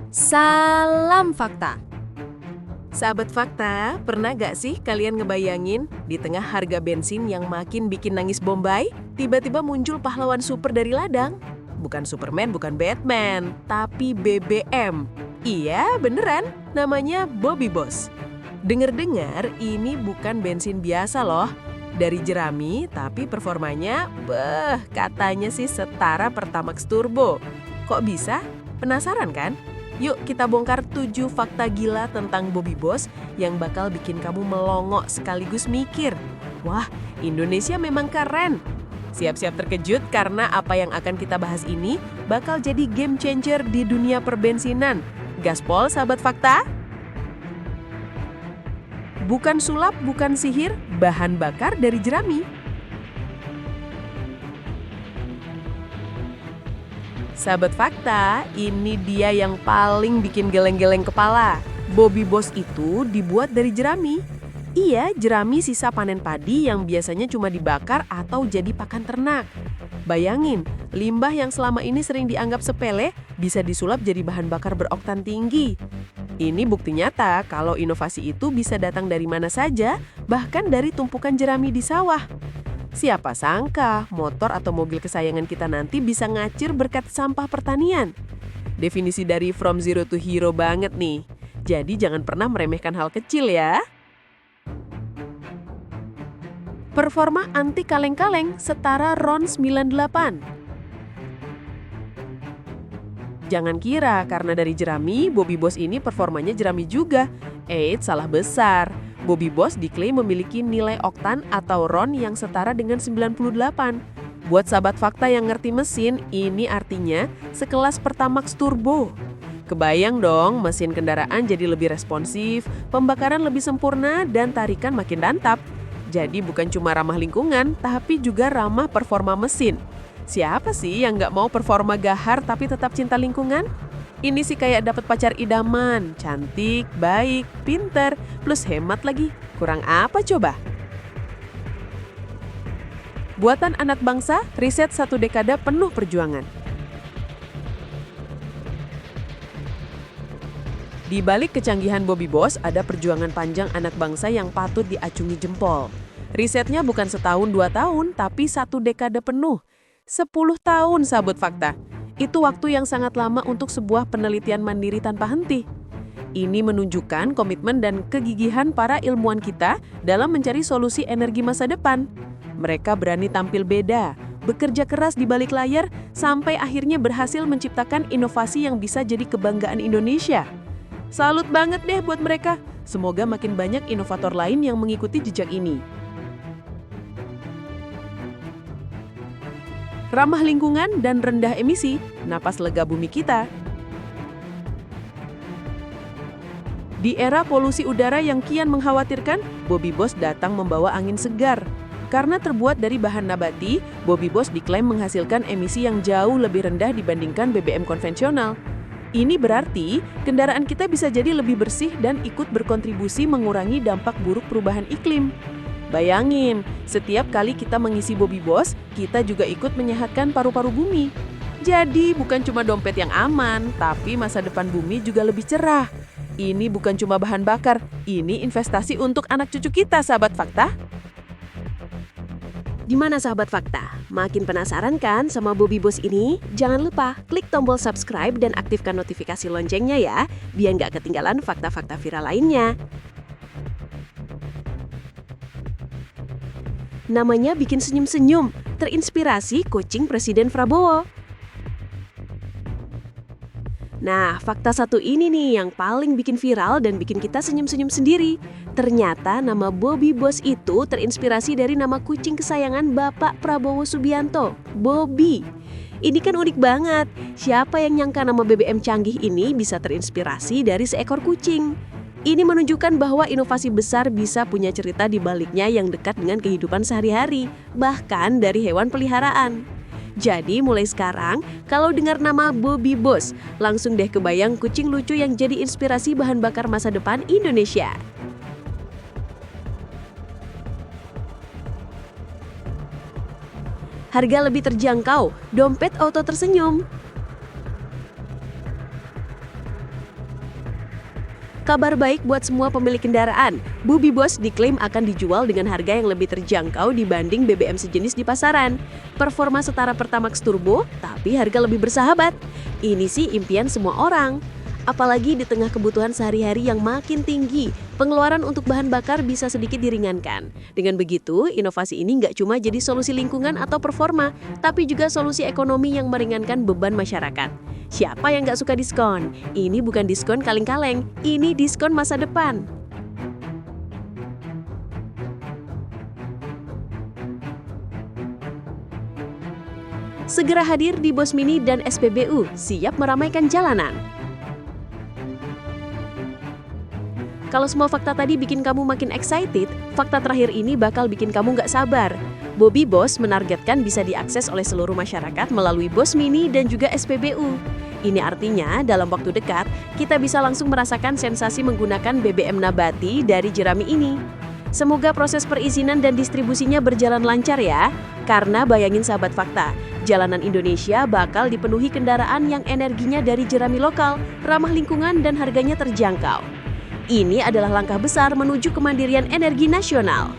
Salam fakta. Sahabat Fakta, pernah gak sih kalian ngebayangin di tengah harga bensin yang makin bikin nangis Bombay, tiba-tiba muncul pahlawan super dari ladang? Bukan Superman, bukan Batman, tapi BBM. Iya, beneran, namanya Bobby Boss. Dengar-dengar ini bukan bensin biasa loh. Dari jerami, tapi performanya, katanya sih setara Pertamax Turbo. Kok bisa? Penasaran kan? Yuk kita bongkar 7 fakta gila tentang Bobby Boss yang bakal bikin kamu melongo sekaligus mikir. Wah, Indonesia memang keren. Siap-siap terkejut karena apa yang akan kita bahas ini bakal jadi game changer di dunia perbensinan. Gaspol sahabat fakta? Bukan sulap, bukan sihir, bahan bakar dari jerami. Sahabat fakta, ini dia yang paling bikin geleng-geleng kepala. Bobby Boss itu dibuat dari jerami. Iya, jerami sisa panen padi yang biasanya cuma dibakar atau jadi pakan ternak. Bayangin, limbah yang selama ini sering dianggap sepele bisa disulap jadi bahan bakar beroktan tinggi. Ini bukti nyata kalau inovasi itu bisa datang dari mana saja, bahkan dari tumpukan jerami di sawah. Siapa sangka motor atau mobil kesayangan kita nanti bisa ngacir berkat sampah pertanian. Definisi dari from zero to hero banget nih. Jadi jangan pernah meremehkan hal kecil ya. Performa anti kaleng-kaleng setara RON 98. Jangan kira karena dari jerami, Bobby Boss ini performanya jerami juga. Salah besar. Bobby Boss diklaim memiliki nilai oktan atau RON yang setara dengan 98. Buat sahabat fakta yang ngerti mesin, ini artinya sekelas Pertamax Turbo. Kebayang dong, mesin kendaraan jadi lebih responsif, pembakaran lebih sempurna, dan tarikan makin dantap. Jadi bukan cuma ramah lingkungan, tapi juga ramah performa mesin. Siapa sih yang nggak mau performa gahar tapi tetap cinta lingkungan? Ini sih kayak dapat pacar idaman, cantik, baik, pinter, plus hemat lagi. Kurang apa coba? Buatan anak bangsa, riset 1 dekade penuh perjuangan. Di balik kecanggihan Bobby Boss, ada perjuangan panjang anak bangsa yang patut diacungi jempol. Risetnya bukan setahun 2 tahun, tapi 1 dekade penuh. 10 tahun sahabat fakta. Itu waktu yang sangat lama untuk sebuah penelitian mandiri tanpa henti. Ini menunjukkan komitmen dan kegigihan para ilmuwan kita dalam mencari solusi energi masa depan. Mereka berani tampil beda, bekerja keras di balik layar, sampai akhirnya berhasil menciptakan inovasi yang bisa jadi kebanggaan Indonesia. Salut banget deh buat mereka. Semoga makin banyak inovator lain yang mengikuti jejak ini. Ramah lingkungan dan rendah emisi, napas lega bumi kita. Di era polusi udara yang kian mengkhawatirkan, Bobby Boss datang membawa angin segar. Karena terbuat dari bahan nabati, Bobby Boss diklaim menghasilkan emisi yang jauh lebih rendah dibandingkan BBM konvensional. Ini berarti kendaraan kita bisa jadi lebih bersih dan ikut berkontribusi mengurangi dampak buruk perubahan iklim. Bayangin, setiap kali kita mengisi Bobby Boss, kita juga ikut menyehatkan paru-paru bumi. Jadi bukan cuma dompet yang aman, tapi masa depan bumi juga lebih cerah. Ini bukan cuma bahan bakar, ini investasi untuk anak cucu kita, sahabat fakta. Gimana sahabat fakta? Makin penasaran kan sama Bobby Boss ini? Jangan lupa klik tombol subscribe dan aktifkan notifikasi loncengnya ya, biar nggak ketinggalan fakta-fakta viral lainnya. Namanya bikin senyum-senyum, terinspirasi kucing Presiden Prabowo. Nah, fakta satu ini nih yang paling bikin viral dan bikin kita senyum-senyum sendiri. Ternyata nama Bobby Boss itu terinspirasi dari nama kucing kesayangan Bapak Prabowo Subianto, Bobby. Ini kan unik banget, siapa yang nyangka nama BBM canggih ini bisa terinspirasi dari seekor kucing? Ini menunjukkan bahwa inovasi besar bisa punya cerita di baliknya yang dekat dengan kehidupan sehari-hari, bahkan dari hewan peliharaan. Jadi mulai sekarang, kalau dengar nama Bobby Boss, langsung deh kebayang kucing lucu yang jadi inspirasi bahan bakar masa depan Indonesia. Harga lebih terjangkau, dompet auto tersenyum. Kabar baik buat semua pemilik kendaraan. Bobby Boss diklaim akan dijual dengan harga yang lebih terjangkau dibanding BBM sejenis di pasaran. Performa setara Pertamax Turbo, tapi harga lebih bersahabat. Ini sih impian semua orang. Apalagi di tengah kebutuhan sehari-hari yang makin tinggi, pengeluaran untuk bahan bakar bisa sedikit diringankan. Dengan begitu, inovasi ini nggak cuma jadi solusi lingkungan atau performa, tapi juga solusi ekonomi yang meringankan beban masyarakat. Siapa yang nggak suka diskon? Ini bukan diskon kaleng-kaleng, ini diskon masa depan. Segera hadir di Boss Mini dan SPBU, siap meramaikan jalanan. Kalau semua fakta tadi bikin kamu makin excited, fakta terakhir ini bakal bikin kamu nggak sabar. Bobby Boss menargetkan bisa diakses oleh seluruh masyarakat melalui Boss Mini dan juga SPBU. Ini artinya dalam waktu dekat, kita bisa langsung merasakan sensasi menggunakan BBM nabati dari jerami ini. Semoga proses perizinan dan distribusinya berjalan lancar ya. Karena bayangin sahabat fakta, jalanan Indonesia bakal dipenuhi kendaraan yang energinya dari jerami lokal, ramah lingkungan dan harganya terjangkau. Ini adalah langkah besar menuju kemandirian energi nasional.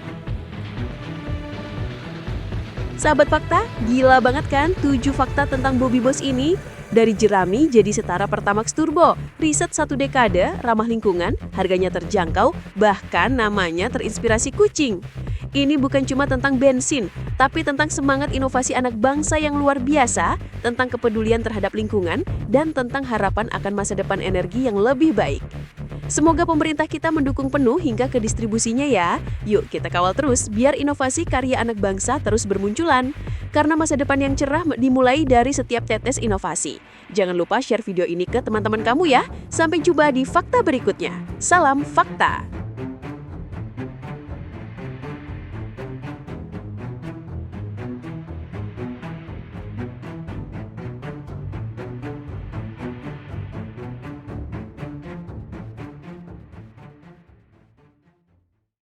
Sahabat fakta, gila banget kan 7 fakta tentang Bobby Boss ini? Dari jerami jadi setara Pertamax Turbo, riset 1 dekade, ramah lingkungan, harganya terjangkau, bahkan namanya terinspirasi kucing. Ini bukan cuma tentang bensin, tapi tentang semangat inovasi anak bangsa yang luar biasa, tentang kepedulian terhadap lingkungan, dan tentang harapan akan masa depan energi yang lebih baik. Semoga pemerintah kita mendukung penuh hingga ke distribusinya ya. Yuk kita kawal terus biar inovasi karya anak bangsa terus bermunculan. Karena masa depan yang cerah dimulai dari setiap tetes inovasi. Jangan lupa share video ini ke teman-teman kamu ya. Sampai jumpa di fakta berikutnya. Salam fakta.